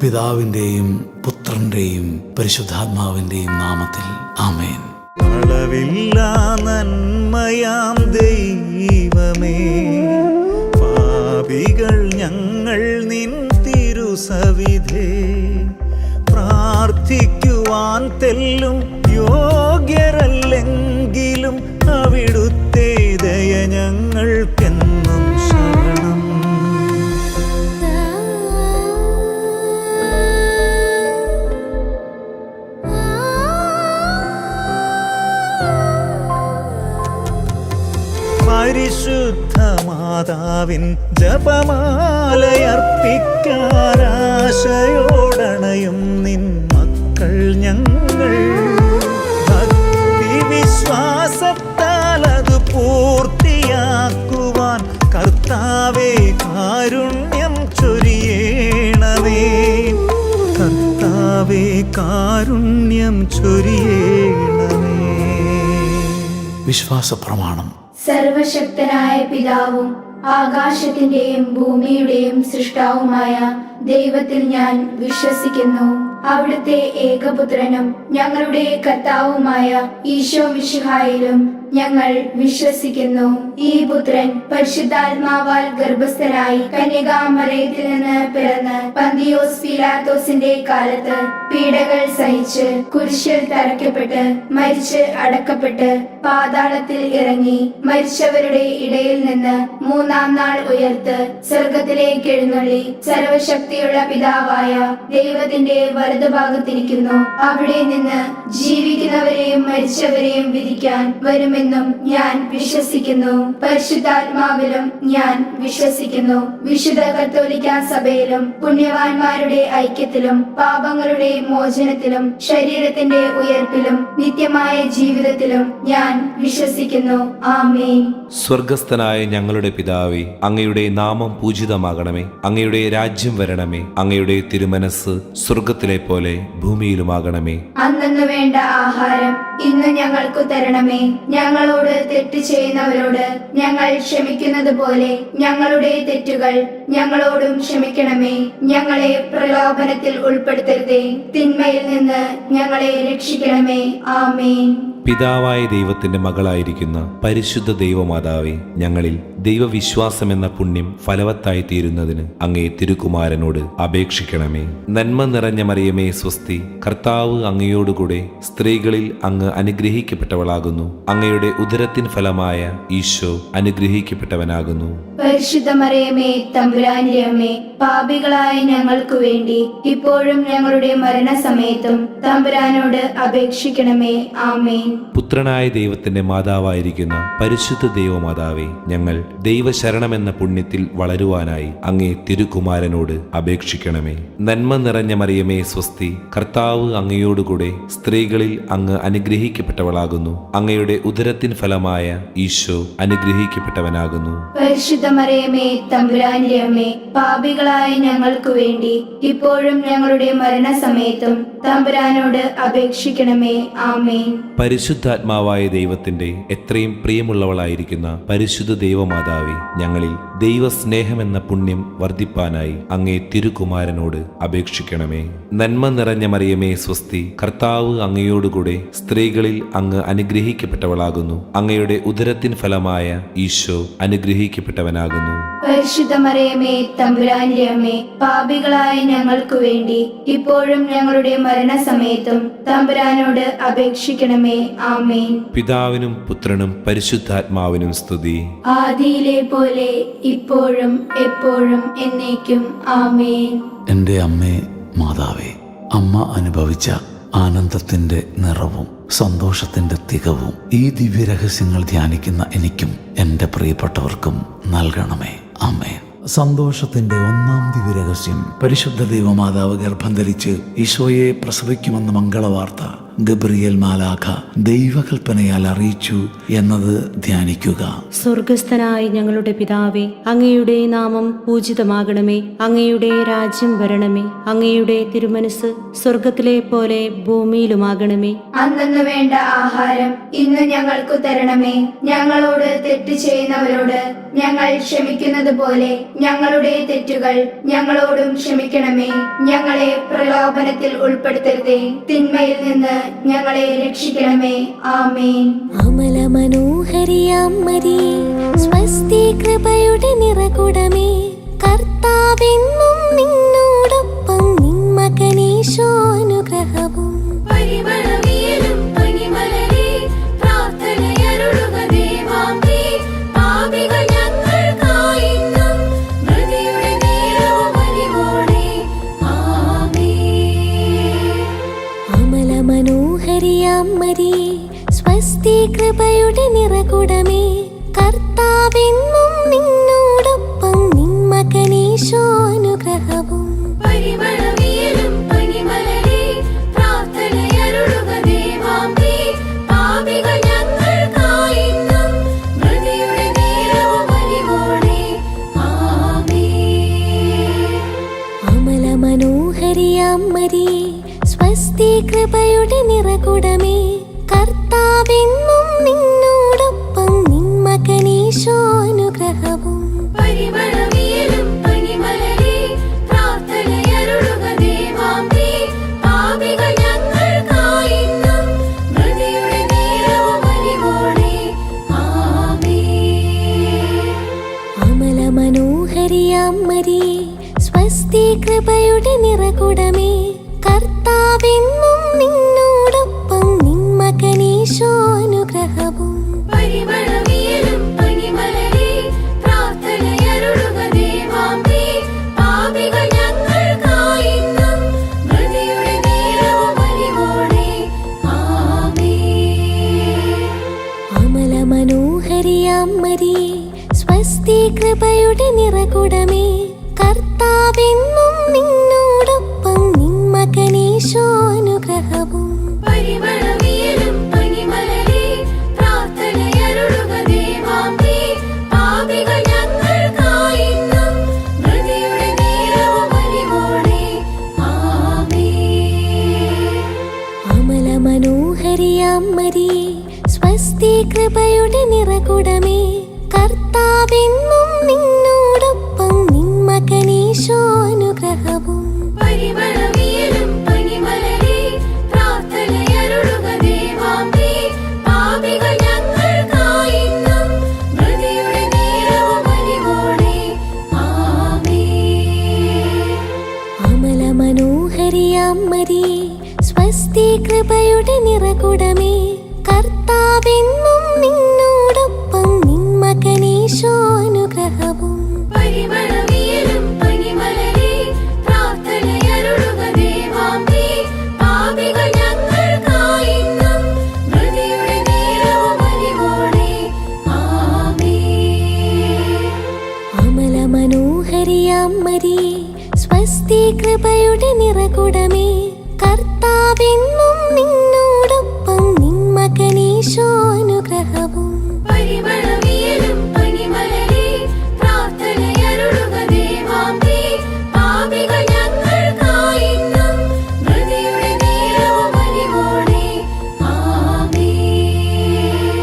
പിതാവിൻ്റെയും പുത്രൻ്റെയും പരിശുദ്ധാത്മാവിൻ്റെയും നാമത്തിൽ ആമേൻ. അളവില്ലാ നന്മയാം ദൈവമേ, പാപികൾ ഞങ്ങൾ നിൻ തിരുസവിധേ, പ്രാർത്ഥിക്കുവാൻ തെല്ലും യോഗ്യരല്ലെങ്കിലും അവിടുത്തെ ദയ ഞങ്ങൾക്കെന്നും ശരണം. പരിശുദ്ധ മാതാവിൻ ജപമാലയർപ്പിക്കാരാശയോടണയും നിൻ മക്കൾ ഞങ്ങൾ. ഭക്തി വിശ്വാസത്താൽ അത് പൂർത്തിയാക്കുവാൻ കർത്താവേ കാരുണ്യം ചൊരിയേണമേ. കർത്താവേ കാരുണ്യം ചൊരിയേണമേ. വിശ്വാസ പ്രമാണം. സർവശക്തനായ പിതാവും ആകാശത്തിന്റെയും ഭൂമിയുടെയും സൃഷ്ടാവുമായ ദൈവത്തിൽ ഞാൻ വിശ്വസിക്കുന്നു. അവിടുത്തെ ഏകപുത്രനും ഞങ്ങളുടെ കർത്താവുമായ ഈശോ മിശിഹായിലും ഞങ്ങൾ വിശ്വസിക്കുന്നു. ഈ പുത്രൻ പരിശുദ്ധാത്മാവാൽ ഗർഭസ്ഥനായി കന്യകാമറിയത്തിൽ നിന്ന് പിറന്ന് പന്തിയോസ് പീലാത്തോസിന്റെ കാലത്ത് പീഡകൾ സഹിച്ച് കുരിശിൽ തറയ്ക്കപ്പെട്ട് മരിച്ച് അടക്കപ്പെട്ട് പാതാളത്തിൽ ഇറങ്ങി മരിച്ചവരുടെ ഇടയിൽ നിന്ന് മൂന്നാം നാൾ ഉയർത്ത് സ്വർഗത്തിലേക്ക് എഴുന്നള്ളി സർവശക്തിയുള്ള പിതാവായ ദൈവത്തിന്റെ വലതുഭാഗത്തിരിക്കുന്നു. അവിടെ നിന്ന് ജീവിക്കുന്നവരെയും മരിച്ചവരെയും വിധിക്കാൻ വരുമെന്നും ഞാൻ വിശ്വസിക്കുന്നു. പരിശുദ്ധാത്മാവിലും ഞാൻ വിശ്വസിക്കുന്നു. വിശുദ്ധ കത്തോലിക്ക സഭയിലും പുണ്യവാന്മാരുടെ ഐക്യത്തിലും പാപങ്ങളുടെ മോചനത്തിലും ശരീരത്തിന്റെ ഉയർപ്പിലും നിത്യമായ ജീവിതത്തിലും ഞാൻ വിശ്വസിക്കുന്നു. ആമേൻ. സ്വർഗസ്ഥനായ ഞങ്ങളുടെ പിതാവേ, അങ്ങയുടെ നാമം പൂജിതമാകണമേ. അങ്ങയുടെ രാജ്യം വരണമേ. അങ്ങയുടെ തിരുമനസ് സ്വർഗത്തിലെ പോലെ ഭൂമിയിലുമാകണമേ. അന്നു വേണ്ട ആഹാരം ഇന്ന് ഞങ്ങൾക്ക് തരണമേ. ഞങ്ങളോട് തെറ്റ് ചെയ്യുന്നവരോട് ഞങ്ങൾ ക്ഷമിക്കുന്നത് പോലെ ഞങ്ങളുടെ തെറ്റുകൾ ഞങ്ങളോടും ക്ഷമിക്കണമേ. ഞങ്ങളെ പ്രലോഭനത്തിൽ ഉൾപ്പെടുത്തരുതേ, തിന്മയിൽ നിന്ന് ഞങ്ങളെ രക്ഷിക്കണമേ. ആമേൻ. പിതാവായ ദൈവത്തിന്റെ മകളായിരിക്കുന്ന പരിശുദ്ധ ദൈവമാതാവേ, ഞങ്ങളിൽ ദൈവവിശ്വാസമെന്ന പുണ്യം ഫലവത്തായി തീരുന്നതിന് അങ്ങേ തിരുകുമാരനോട് അപേക്ഷിക്കണമേ. നന്മ നിറഞ്ഞ മറിയമേ സ്വസ്തി, കർത്താവ് അങ്ങയോടുകൂടെ സ്ത്രീകളിൽ അങ്ങ് അനുഗ്രഹിക്കപ്പെട്ടവളാകുന്നു. അങ്ങയുടെ ഉദരത്തിൻ ഫലമായ ഈശോ അനുഗ്രഹിക്കപ്പെട്ടവനാകുന്നു. പരിശുദ്ധ മറിയമേ തമ്പുരാന്റെ അമ്മേ, പാപികളായ ഞങ്ങൾക്ക് വേണ്ടി ഇപ്പോഴും ഞങ്ങളുടെ മരണസമയത്തും തമ്പുരാനോട് അപേക്ഷിക്കണമേ. ആമേൻ. പുത്രനായ ദൈവത്തിന്റെ മാതാവായിരിക്കുന്ന പരിശുദ്ധ ദൈവമാതാവേ, ഞങ്ങൾ ദൈവശരണമെന്ന പുണ്യത്തിൽ വളരുവാനായി അങ്ങേ തിരുകുമാരനോട് അപേക്ഷിക്കണമേ. നന്മ നിറഞ്ഞ മറിയമേ സ്വസ്തി, കർത്താവ് അങ്ങയോടുകൂടെ സ്ത്രീകളിൽ അങ്ങ് അനുഗ്രഹിക്കപ്പെട്ടവളാകുന്നു. അങ്ങയുടെ ഉദരത്തിൻ ഫലമായ ഈശോ അനുഗ്രഹിക്കപ്പെട്ടവനാകുന്നു. പരിശുദ്ധ മറിയമേ തമ്പുരാന്റെ അമ്മേ, പാപികളായ ഞങ്ങൾക്ക് വേണ്ടി ഇപ്പോഴും ഞങ്ങളുടെ മരണസമയത്തും തമ്പുരാനോട് അപേക്ഷിക്കണമേ. ആമേൻ. പരിശുദ്ധാത്മാവായ ദൈവത്തിന്റെ എത്രയും പ്രിയമുള്ളവളായിരിക്കുന്ന പരിശുദ്ധ ദൈവമാതാവേ, ഞങ്ങളിൽ ദൈവസ്നേഹമെന്ന പുണ്യം വർദ്ധിപ്പാനായി അങ്ങേ തിരുകുമാരനോട് അപേക്ഷിക്കണമേ. നന്മ നിറഞ്ഞ മറിയമേ സ്വസ്തി, കർത്താവ് അങ്ങയോടുകൂടെ സ്ത്രീകളിൽ അങ്ങ് അനുഗ്രഹിക്കപ്പെട്ടവളാകുന്നു. അങ്ങയുടെ ഉദരത്തിൻ ഫലമായ ഈശോ അനുഗ്രഹിക്കപ്പെട്ടവനാകുന്നു. പരിശുദ്ധ മറിയമേ തമ്പുരാന്റെ അമ്മേ, പാപികളായ ഞങ്ങൾക്ക് വേണ്ടി ഇപ്പോഴും ഞങ്ങളുടെ മരണസമയത്തും തമ്പുരാനോട് അപേക്ഷിക്കണമേ. ആമേൻ. പിതാവിനും പുത്രനും പരിശുദ്ധാത്മാവിനും സ്തുതി. ആദിയിലെ പോലെ ഇപ്പോഴും എപ്പോഴും എന്നേക്കും. ആമേൻ. എൻ്റെ അമ്മേ മാതാവേ, അമ്മ അനുഭവിച്ച ആനന്ദത്തിൻ്റെ നിറവും സന്തോഷത്തിൻ്റെ തികവും ഈ ദിവ്യരഹസ്യങ്ങൾ ധ്യാനിക്കുന്ന എനിക്കും എൻ്റെ പ്രിയപ്പെട്ടവർക്കും നൽകണമേ. ആമേൻ. സന്തോഷത്തിന്റെ ഒന്നാം ദിവ്യരഹസ്യം, പരിശുദ്ധ ദൈവമാതാവ് ഗർഭം ധരിച്ച് ഈശോയെ പ്രസവിക്കുമെന്ന മംഗളവാർത്ത ഗബ്രിയേൽ മാലാഖ ദൈവകൽപ്പനയാൽ അറിയിച്ചു എന്നത് ധ്യാനിക്കുക. സ്വർഗസ്ഥനായ ഞങ്ങളുടെ പിതാവേ, അങ്ങയുടെ നാമം പൂജിതമാകണമേ. അങ്ങയുടെ രാജ്യം വരണമേ. അങ്ങയുടെ തിരുമനസ് സ്വർഗത്തിലെ പോലെ ഭൂമിയിലുമാകണമേ. അന്നു വേണ്ട ആഹാരം ഇന്ന് ഞങ്ങൾക്ക് തരണമേ. ഞങ്ങളോട് തെറ്റ് ചെയ്യുന്നവരോട് ഞങ്ങൾ ക്ഷമിക്കുന്നത് പോലെ ഞങ്ങളുടെ തെറ്റുകൾ ഞങ്ങളോടും ക്ഷമിക്കണമേ. ഞങ്ങളെ പ്രലോഭനത്തിൽ ഉൾപ്പെടുത്തരുതേ, തിന്മയിൽ നിന്ന് ഞങ്ങളെ രക്ഷിക്കണമേ. ആമേൻ. അമല മനോഹരിയാം മരിയേ, സ്വസ്തി കൃപയുടെ നിറകുടമേ, കർത്താവെന്നും നിന്നോടൊപ്പം നിൻ മകനീശോ അനുഗ്രഹവും പരിമളവിയലും പനിമലരേ, പ്രാർത്ഥനയരുളുക ദേവാംബേ. പാപികൾ ഞങ്ങൾക്കായിന്നും മൃതിയുടെ നേരവും അലിവോടെ. ആമേൻ. അമല മനോഹരിയാം മരിയേ, സ്വസ്തി കൃപയുടെ നിറകുടമേ, കർത്താവെന്നും നിന്നോടൊപ്പം നിൻ മകനീശോ അനുഗ്രഹവും പരിമളവിയലും പനിമലരേ, പ്രാർത്ഥനയരുളുക ദേവാംബേ. പാപികൾ ഞങ്ങൾക്കായിന്നും മൃതിയുടെ നേരവും അലിവോടെ. ആമേൻ. അമല മനോഹരിയാം മരിയേ, സ്വസ്തി കൃപയുടെ നിറകുടമേ, കർത്താവെന്നും നിന്നോടൊപ്പം നിൻ മകനീശോ അനുഗ്രഹവും പരിമളവിയലും പനിമലരേ, പ്രാർത്ഥനയരുളുക ദേവാംബേ. പാപികൾ ഞങ്ങൾക്കായിന്നും മൃതിയുടെ നേരവും അലിവോടെ. ആമേൻ. അമല മനോഹരിയാം മരിയേ, സ്വസ്തി കൃപയുടെ നിറകുടമേ, കർത്താവെന്നും നിന്നോടൊപ്പം നിൻ മകനീശോ അനുഗ്രഹവും പരിമളവിയലും പനിമലരേ, പ്രാർത്ഥനയരുളുക ദേവാംബേ. പാപികൾ ഞങ്ങൾക്കായിന്നും മൃതിയുടെ നേരവും അലിവോടെ. ആമേൻ. അമല മനോഹരിയാം മരിയേ, സ്വസ്തി കൃപയുടെ നിറകുടമേ, കർത്താവെന്നും നിന്നോടൊപ്പം നിൻ മകനീശോ അനുഗ്രഹവും പരിമളവിയലും പനിമലരേ, പ്രാർത്ഥനയരുളുക ദേവാംബേ. പാപികൾ ഞങ്ങൾക്കായിന്നും മൃതിയുടെ നേരവും അലിവോടെ. ആമേൻ. അമല മനോഹരിയാം മരിയേ, സ്വസ്തി കൃപയുടെ നിറകുടമേ, കർത്താവെന്നും നിന്നോടൊപ്പം നിൻ മകനീശോ അനുഗ്രഹവും പരിമളവിയലും പനിമലരേ, പ്രാർത്ഥനയരുളുക ദേവാംബേ. പാപികൾ ഞങ്ങൾക്കായിന്നും മൃതിയുടെ നേരവും അലിവോടെ. ആമേൻ. അമല മനോഹരിയാം മരിയേ, സ്വസ്തി കൃപയുടെ നിറകുടമേ, കർത്താവെന്നും നിന്നോടൊപ്പം നിൻ മകനീശോ അനുഗ്രഹവും പരിമളവിയലും പനിമലരേ, പ്രാർത്ഥനയരുളുക ദേവാംബേ. പാപികൾ ഞങ്ങൾക്കായിന്നും മൃതിയുടെ നേരവും അലിവോടെ. ആമേൻ. അമല മനോഹരിയാം മരിയേ, സ്വസ്തി കൃപയുടെ നിറകുടമേ, കർത്താവെന്നും നിന്നോടൊപ്പം നിൻ മകനീശോ അനുഗ്രഹവും പരിമളവിയലും പനിമലരേ, പ്രാർത്ഥനയരുളുക ദേവാംബേ. പാപികൾ ഞങ്ങൾക്കായിന്നും മൃതിയുടെ നേരവും അലിവോടെ. ആമേൻ.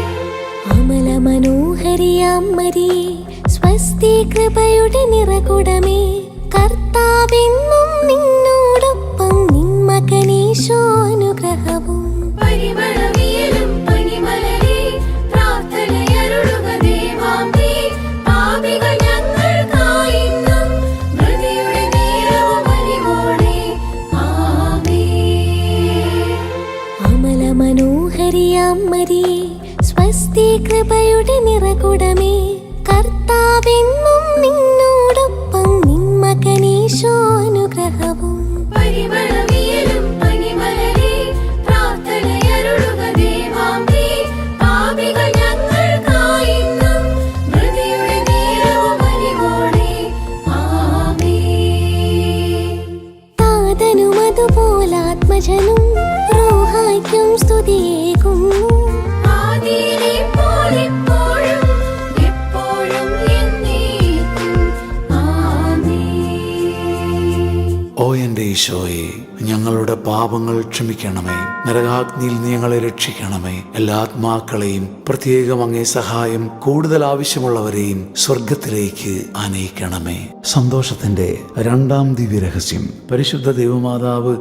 അമല മനോഹരിയാം മരിയേ, സ്വസ്തി കൃപയുടെ നിറകുടമേ, കർത്താവെന്നും നിന്നോടൊപ്പം നിൻ മകനീശോ അനുഗ്രഹവും പരിമളവിയലും പനിമലരേ, പ്രാർത്ഥനയരുളുക ദേവാംബേ. പാപികൾ ഞങ്ങൾക്കായിന്നും മൃതിയുടെ നേരവും അലിവോടെ. ആമേൻ. അമല മനോഹരിയാം മരിയേ, സ്വസ്തി കൃപയുടെ നിറകുടമേ, കർത്താവെന്നും നിന്നോടൊപ്പം നിൻ മകനീശോ അനുഗ്രഹവും പരിമളവിയലും പനിമലരേ, പ്രാർത്ഥനയരുളുക ദേവാംബേ. പാപികൾ ഞങ്ങൾക്കായിന്നും മൃതിയുടെ നേരവും അലിവോടെ. ആമേൻ. താതനുമതുപോലാത്മജനും റൂഹ റൂഹായ്ക്കും സ്തുതിയേകുന്നു. ആദിയിലെ പോലെപ്പോഴും എപ്പോഴും എന്നേക്കും. ആമേൻ. ഓ എൻ്റെ ഈശോയെ, ഞങ്ങളുടെ പാപങ്ങൾ ക്ഷമിക്കണമേ. നരകാഗ്നിയിൽ നീ ഞങ്ങളെ രക്ഷിക്കണമേ. എല്ലാ ആത്മാക്കളെയും, പ്രത്യേകം അങ്ങേ സഹായം കൂടുതൽ ആവശ്യമുള്ളവരെയും സ്വർഗത്തിലേക്ക് ആനയിക്കണമേ. സന്തോഷത്തിന്റെ രണ്ടാം ദിവ്യരഹസ്യം. പരിശുദ്ധ ദൈവമാതാവ്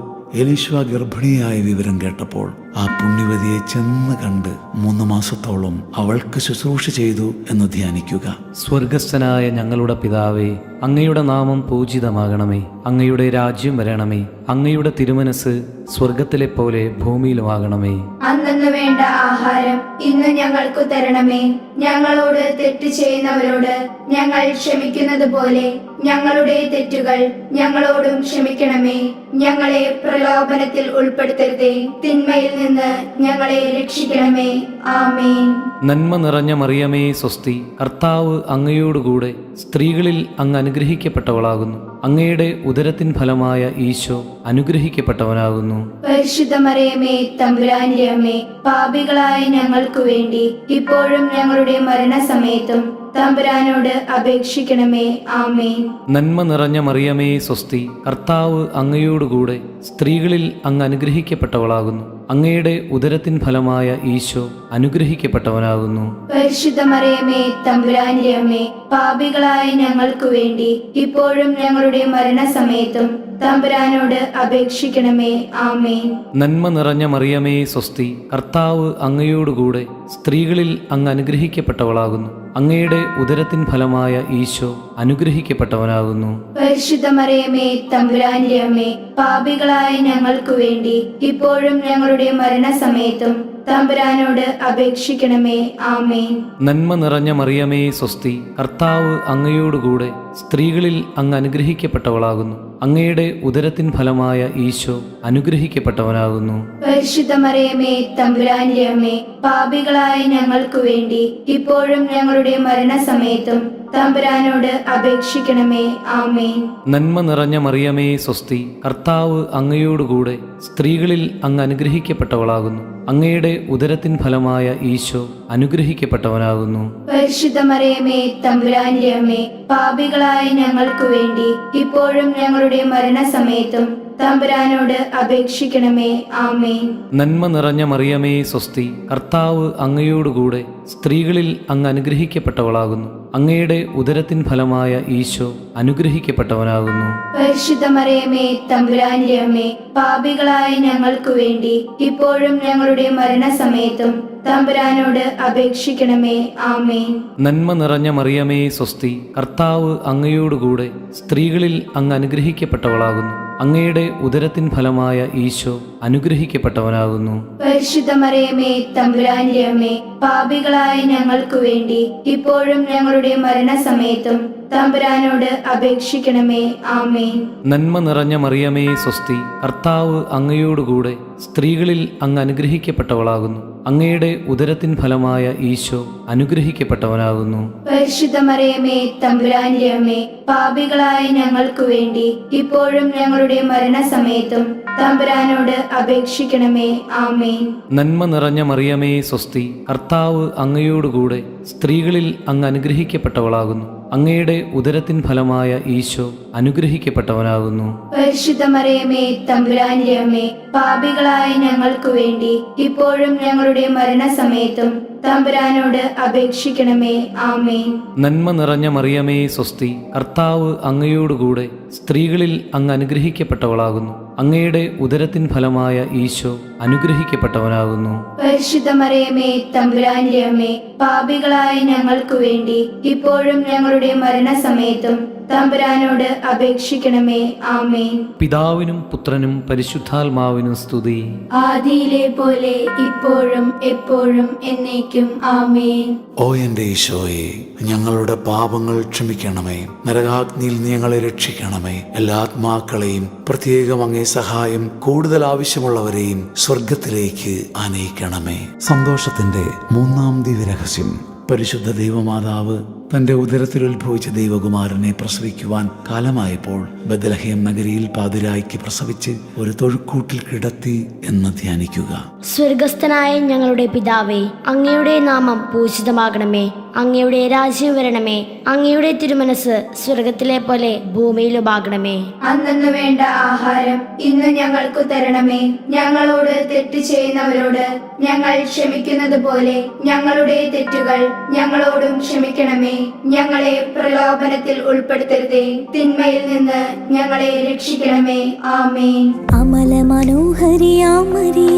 എലീശ ഗർഭിണിയായ വിവരം കേട്ടപ്പോൾ ആ പുണ്യവതിയെ ചെന്ന് കണ്ട് 3 മാസത്തോളം അവൾക്ക് ശുശ്രൂഷ ചെയ്തു എന്ന് ധ്യാനിക്കുക. സ്വർഗസ്ഥനായ ഞങ്ങളുടെ പിതാവേ, അങ്ങയുടെ നാമം പൂജിതമാകണമേ. അങ്ങയുടെ രാജ്യം വരണമേ. അങ്ങയുടെ തിരുമനസ് സ്വർഗത്തിലെ പോലെ ഭൂമിയിലുമാകണമേ. അന്നു വേണ്ട ആഹാരം ഇന്ന് ഞങ്ങൾക്കു തരണമേ. ഞങ്ങളോട് തെറ്റ് ചെയ്യുന്നവരോട് ഞങ്ങൾ ക്ഷമിക്കുന്നത് പോലെ ഞങ്ങളുടെ തെറ്റുകൾ ഞങ്ങളോടും ക്ഷമിക്കണമേ. ഞങ്ങളെ പ്രലോഭനത്തിൽ ഉൾപ്പെടുത്തരുതേ, തിന്മയിൽ നിന്ന് ഞങ്ങളെ രക്ഷിക്കണമേ. ആമേൻ. നന്മ നിറഞ്ഞ മറിയമേ സ്വസ്തി, കർത്താവ് അങ്ങയോടുകൂടെ സ്ത്രീകളിൽ അങ്ങ് അനുഗ്രഹിക്കപ്പെട്ടവളാകുന്നു. അങ്ങയുടെ ഉദരത്തിൻ ഫലമായ ഈശോ അനുഗ്രഹിക്കപ്പെട്ടവനാകുന്നു. പരിശുദ്ധ മറിയമേ, തമ്പുരാന്റെ അമ്മേ, പാപികളായ ഞങ്ങൾക്കു വേണ്ടി ഇപ്പോഴും ഞങ്ങളുടെ മരണസമയത്തും തമ്പുരാനോട് അപേക്ഷിക്കണമേ. ആമേൻ. നന്മ നിറഞ്ഞ മറിയമേ സ്വസ്തി, കർത്താവ് അങ്ങയോടുകൂടെ സ്ത്രീകളിൽ അങ്ങ് അനുഗ്രഹിക്കപ്പെട്ടവളാകുന്നു. അങ്ങയുടെ ഉദരത്തിൻ ഫലമായ ഈശോ അനുഗ്രഹിക്കപ്പെട്ടവനാകുന്നു. പരിശുദ്ധ മറിയമേ, തമ്പുരാന്റെ അമ്മേ, പാപികളായ ഞങ്ങൾക്കു വേണ്ടി ഇപ്പോഴും ഞങ്ങളുടെ മരണസമയത്തും തമ്പുരാനോട് അപേക്ഷിക്കണമേ. ആമേൻ. നന്മ നിറഞ്ഞ മറിയമേ സ്വസ്തി, കർത്താവ് അങ്ങയോടുകൂടെ സ്ത്രീകളിൽ അങ്ങ് അനുഗ്രഹിക്കപ്പെട്ടവളാകുന്നു. അങ്ങയുടെ ഉദരത്തിൻ ഫലമായ ഈശോ അനുഗ്രഹിക്കപ്പെട്ടവനാകുന്നു. പരിശുദ്ധ മറിയമേ, തമ്പുരാന്റെ അമ്മേ, പാപികളായ ഞങ്ങൾക്കു വേണ്ടി ഇപ്പോഴും ഞങ്ങളുടെ മരണസമയത്തും തമ്പുരാനോട് അപേക്ഷിക്കണമേ. ആമേൻ. നന്മ നിറഞ്ഞ മറിയമേ സ്വസ്തി, കർത്താവ് അങ്ങയോടുകൂടെ സ്ത്രീകളിൽ അങ്ങ് അനുഗ്രഹിക്കപ്പെട്ടവളാകുന്നു. അങ്ങയുടെ ഉദരത്തിൻ ഫലമായ ഈശോ അനുഗ്രഹിക്കപ്പെട്ടവനാകുന്നു. പരിശുദ്ധ മറിയമേ, തമ്പുരാന്റെ അമ്മേ, പാപികളായ ഞങ്ങൾക്കു വേണ്ടി ഇപ്പോഴും ഞങ്ങളുടെ മരണസമയത്തും തമ്പുരാനോട് അപേക്ഷിക്കണമേ. ആമേൻ. നന്മ നിറഞ്ഞ മറിയമേ സ്വസ്തി, കർത്താവ് അങ്ങയോടുകൂടെ സ്ത്രീകളിൽ അങ്ങ് അനുഗ്രഹിക്കപ്പെട്ടവളാകുന്നു. അങ്ങയുടെ ഉദരത്തിൻ ഫലമായ ഈശോ അനുഗ്രഹിക്കപ്പെട്ടവനാകുന്നു. പരിശുദ്ധ മറിയമേ, തമ്പുരാന്റെ അമ്മേ, പാപികളായ ഞങ്ങൾക്കു വേണ്ടി ഇപ്പോഴും ഞങ്ങളുടെ മരണസമയത്തും തമ്പുരാനോട് അപേക്ഷിക്കണമേ. ആമേൻ. നന്മ നിറഞ്ഞ മറിയമേ സ്വസ്തി, കർത്താവ് അങ്ങയോടുകൂടെ സ്ത്രീകളിൽ അങ്ങ് അനുഗ്രഹിക്കപ്പെട്ടവളാകുന്നു. അങ്ങയുടെ ഉദരത്തിൻ ഫലമായ ഈശോ അനുഗ്രഹിക്കപ്പെട്ടവനാകുന്നു. പരിശുദ്ധ മറിയമേ, തമ്പുരാന്റെ അമ്മേ, പാപികളായ ഞങ്ങൾക്കു വേണ്ടി ഇപ്പോഴും ഞങ്ങളുടെ മരണസമയത്തും തമ്പുരാനോട് അപേക്ഷിക്കണമേ. ആമേൻ. നന്മ നിറഞ്ഞ മറിയമേ സ്വസ്തി, കർത്താവ് അങ്ങയോടുകൂടെ സ്ത്രീകളിൽ അങ്ങ് അനുഗ്രഹിക്കപ്പെട്ടവളാകുന്നു. അങ്ങയുടെ ഉദരത്തിൻ ഫലമായ ഈശോ അനുഗ്രഹിക്കപ്പെട്ടവനാകുന്നു. പരിശുദ്ധ മറിയമേ, തമ്പുരാന്റെ അമ്മേ, പാപികളായ ഞങ്ങൾക്കു വേണ്ടി ഇപ്പോഴും ഞങ്ങളുടെ മരണസമയത്തും തമ്പുരാനോട് അപേക്ഷിക്കണമേ. ആമേൻ. നന്മ നിറഞ്ഞ മറിയമേ സ്വസ്തി, കർത്താവ് അങ്ങയോടുകൂടെ സ്ത്രീകളിൽ അങ്ങ് അനുഗ്രഹിക്കപ്പെട്ടവളാകുന്നു. അങ്ങയുടെ ഉദരത്തിൻ ഫലമായ ഈശോ അനുഗ്രഹിക്കപ്പെട്ടവനാകുന്നു. പരിശുദ്ധ മറിയമേ, തമ്പുരാന്റെ അമ്മേ, പാപികളായ ഞങ്ങൾക്കു വേണ്ടി ഇപ്പോഴും ഞങ്ങളുടെ മരണസമയത്തും തമ്പുരാനോട് അപേക്ഷിക്കണമേ. ആമേൻ. നന്മ നിറഞ്ഞ മറിയമേ സ്വസ്തി, കർത്താവ് അങ്ങയോടുകൂടെ സ്ത്രീകളിൽ അങ്ങ് അനുഗ്രഹിക്കപ്പെട്ടവളാകുന്നു. അങ്ങയുടെ ഉദരത്തിൻ ഫലമായ ഈശോ അനുഗ്രഹിക്കപ്പെട്ടവനാകുന്നു. പരിശുദ്ധ മറിയമേ, തമ്പുരാന്റെ അമ്മേ, പാപികളായ ഞങ്ങൾക്കു വേണ്ടി ഇപ്പോഴും ഞങ്ങളുടെ മരണസമയത്തും തമ്പുരാനോട് അപേക്ഷിക്കണമേ. ആമേൻ. നന്മ നിറഞ്ഞ മറിയമേ സ്വസ്തി, കർത്താവ് അങ്ങയോടുകൂടെ സ്ത്രീകളിൽ അങ്ങ് അനുഗ്രഹിക്കപ്പെട്ടവളാകുന്നു. അങ്ങയുടെ ഉദരത്തിൻ ഫലമായ ഈശോ അനുഗ്രഹിക്കപ്പെട്ടവനാകുന്നു. പരിശുദ്ധ മറിയമേ, തമ്പുരാന്റെ അമ്മേ, പാപികളായ ഞങ്ങൾക്കു വേണ്ടി ഇപ്പോഴും ഞങ്ങളുടെ മരണസമയത്തും തമ്പുരാനോട് അപേക്ഷിക്കണമേ. ആമേൻ. പിതാവിനും പുത്രനും പരിശുദ്ധാത്മാവിനും സ്തുതി. ആദിയിലെ പോലെ ഇപ്പോഴും എപ്പോഴും എന്നേക്കും. ആമേൻ. ഓ എൻ്റെ ഈശോയെ, ഞങ്ങളുടെ പാപങ്ങൾ ക്ഷമിക്കണമേ. നരകാഗ്നിയിൽ നീ ഞങ്ങളെ രക്ഷിക്കണമേ. എല്ലാ ആത്മാക്കളെയും, പ്രത്യേകം അങ്ങേ സഹായം കൂടുതൽ ആവശ്യമുള്ളവരെയും സ്വർഗത്തിലേക്ക് ആനയിക്കണമേ. സന്തോഷത്തിന്റെ മൂന്നാം ദിവ്യരഹസ്യം. പരിശുദ്ധ ദൈവമാതാവ് തന്റെ ഉദരത്തിൽ ഉത്ഭവിച്ച ദൈവകുമാരനെ പ്രസവിക്കുവാൻ കാലമായപ്പോൾ ബത്ലഹേം നഗരിയിൽ പാതിരായ്ക്ക് പ്രസവിച്ച് ഒരു തൊഴുക്കൂട്ടിൽ കിടത്തി എന്ന് ധ്യാനിക്കുക. സ്വർഗസ്ഥനായ ഞങ്ങളുടെ പിതാവേ, അങ്ങയുടെ നാമം പൂജിതമാകണമേ. അങ്ങയുടെ രാജ്യം വരണമേ. അങ്ങയുടെ തിരുമനസ് സ്വർഗത്തിലെ പോലെ ഭൂമിയിലുമാകണമേ. അന്നു വേണ്ട ആഹാരം ഇന്ന് ഞങ്ങൾക്ക് തരണമേ. ഞങ്ങളോട് തെറ്റ് ചെയ്യുന്നവരോട് ഞങ്ങൾ ക്ഷമിക്കുന്നത് പോലെ ഞങ്ങളുടെ തെറ്റുകൾ ഞങ്ങളോടും ക്ഷമിക്കണമേ. ഞങ്ങളെ പ്രലോഭനത്തിൽ ഉൾപ്പെടുത്തരുതേ, തിന്മയിൽ നിന്ന് ഞങ്ങളെ രക്ഷിക്കണമേ. ആമേൻ. അമല മനോഹരിയാമരി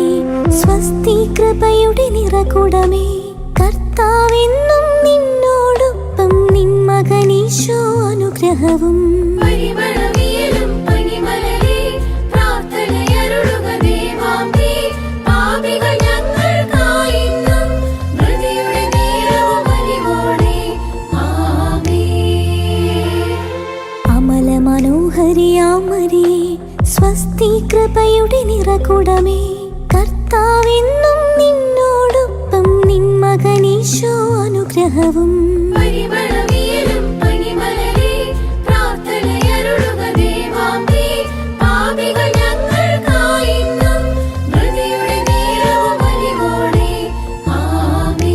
സ്വസ്തി കൃപയുടെ നിറകുടമേ, കർത്താവെന്നും നിന്നോടൊപ്പം നിൻ മകനീശോ അനുഗ്രഹവും പരിമളവിയലും പനിമലരെ പ്രാർത്ഥനയരുളുക ദേവാംബേ. പാപികൾ ഞങ്ങൾക്കായിന്നും മൃതിയുടെ നേരവും അലിവോടെ. ആമേൻ. അമല മനോഹരിയാമരി സ്വസ്തി കൃപയുടെ നിറകുടമേ, കർത്താവെന്നും നിന്നോടൊപ്പം നിൻ മകനീശോ അനുഗ്രഹവും പരിമളവിയലും പനിമലരെ പ്രാർത്ഥനയരുളുക ദേവാംബേ. പാപികൾ ഞങ്ങൾക്കായിന്നും മൃതിയുടെ നേരവും അലിവോടെ. ആമേൻ.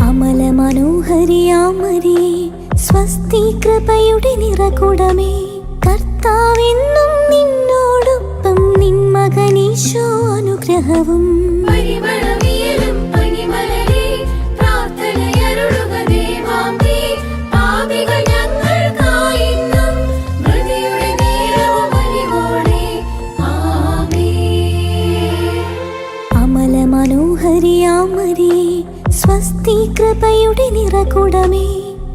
അമല മനോഹരിയാമരി സ്വസ്തി കൃപയുടെ നിറകുടമേ, കർത്താവെന്നും നിന്നോടൊപ്പം നിൻ മകനീശോ അനുഗ്രഹവും പരിമളവിയലും പനിമലരെ പ്രാർത്ഥനയരുളുക ദേവാംബേ. പാപികൾ ഞങ്ങൾക്കായിന്നും മൃതിയുടെ നേരവും അലിവോടെ. ആമേൻ. അമല മനോഹരിയാമരി സ്വസ്തി കൃപയുടെ നിറകുടമേ,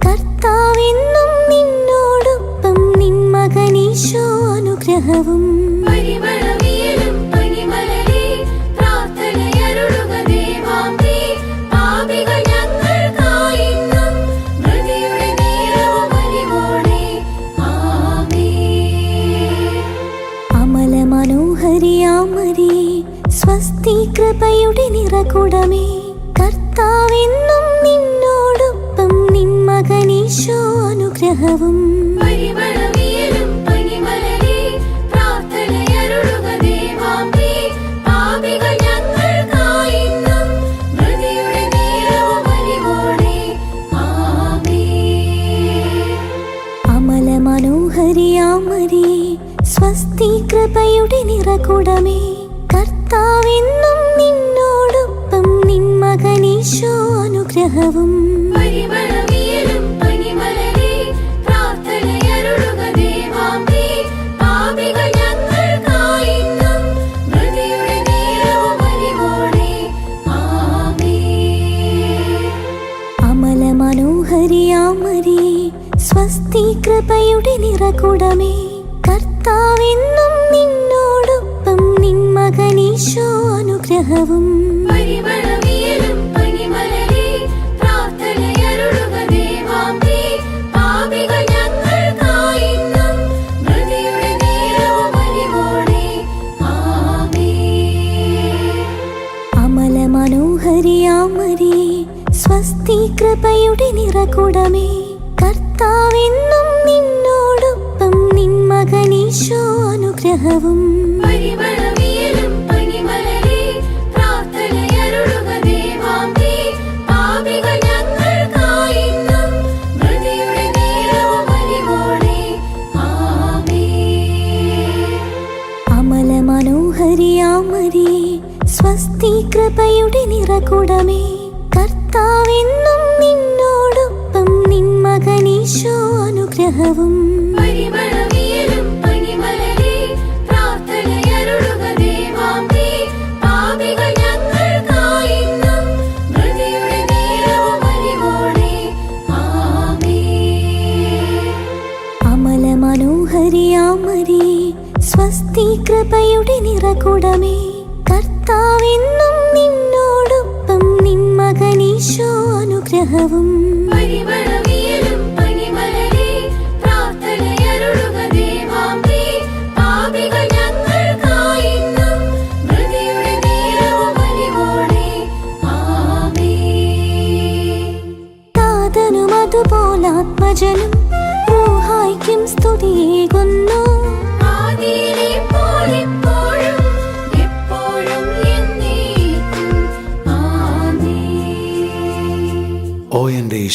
കർത്താവെന്നും നിന്നോടൊപ്പം നിൻ മകനീശോ അനുഗ്രഹവും പരിമളവിയലും പനിമലരെ പ്രാർത്ഥനയരുളുക ദേവാംബേ. പാപികൾ ഞങ്ങൾക്കായിന്നും മൃതിയുടെ നേരവും അലിവോടെ. ആമേൻ. അമല മനോഹരിയാമരി സ്വസ്തി കൃപയുടെ നിറകുടമേ, കർത്താവെന്നും നിന്നോടൊപ്പം നിൻ മകനീശോ അനുഗ്രഹവും പരിമളവിയലും പനിമലരെ പ്രാർത്ഥനയരുളുക ദേവാംബേ. പാപികൾ ഞങ്ങൾക്കായിന്നും മൃതിയുടെ നേരവും അലിവോടെ. ആമേൻ. അമല മനോഹരിയാമരി സ്വസ്തി കൃപയുടെ നിറകുടമേ, കർത്താവെന്നും നിന്നോടൊപ്പം നിൻ മകനീശോ അനുഗ്രഹവും പരിമളവിയലും പനിമലരെ പ്രാർത്ഥനയരുളുക ദേവാംബേ. പാപികൾ ഞങ്ങൾക്കായിന്നും മൃതിയുടെ നേരവും അലിവോടെ. ആമേൻ. അമല മനോഹരിയാമരി സ്വസ്തി കൃപയുടെ നിറകുടമേ, കർത്താവെന്നും നിന്നോടൊപ്പം നിൻ മകനീശോ അനുഗ്രഹവും പരിമളവിയലും പനിമലരെ പ്രാർത്ഥനയരുളുക ദേവാംബേ. പാപികൾ ഞങ്ങൾക്കായിന്നും മൃതിയുടെ നേരവും അലിവോടെ. ആമേൻ. അമല മനോഹരിയാമരി സ്വസ്തി കൃപയുടെ നിറകുടമേ, കർത്താവെന്നും നിന്നോടൊപ്പം നിൻ മകനീശോ അനുഗ്രഹവും പരിമളവിയലും പനിമലരെ പ്രാർത്ഥനയരുളുക ദേവാംബേ. പാപികൾ ഞങ്ങൾക്കായിന്നും മൃതിയുടെ നേരവും അലിവോടെ. ആമേൻ. അമല മനോഹരിയാമരി സ്വസ്തി കൃപയുടെ നിറകുടമേ, കർത്താവെന്നും നിന്നോടൊപ്പം നിൻ മകനീശോ അനുഗ്രഹവും പരിമളവിയലും പനിമലരെ പ്രാർത്ഥനയരുളുക ദേവാംബേ. പാപികൾ ഞങ്ങൾക്കായിന്നും മൃതിയുടെ നേരവും അലിവോടെ. ആമേൻ. അമല മനോഹരിയാമരി സ്വസ്തി കൃപയുടെ നിറകുടമേ, കർത്താവെന്നും നിന്നോടൊപ്പം നിൻ മകനീശോ അനുഗ്രഹവും പരിമളവിയലും പനിമലരെ പ്രാർത്ഥനയരുളുക ദേവാംബേ. പാപികൾ ഞങ്ങൾക്കായിന്നും മൃതിയുടെ നേരവും അലിവോടെ. ആമേൻ.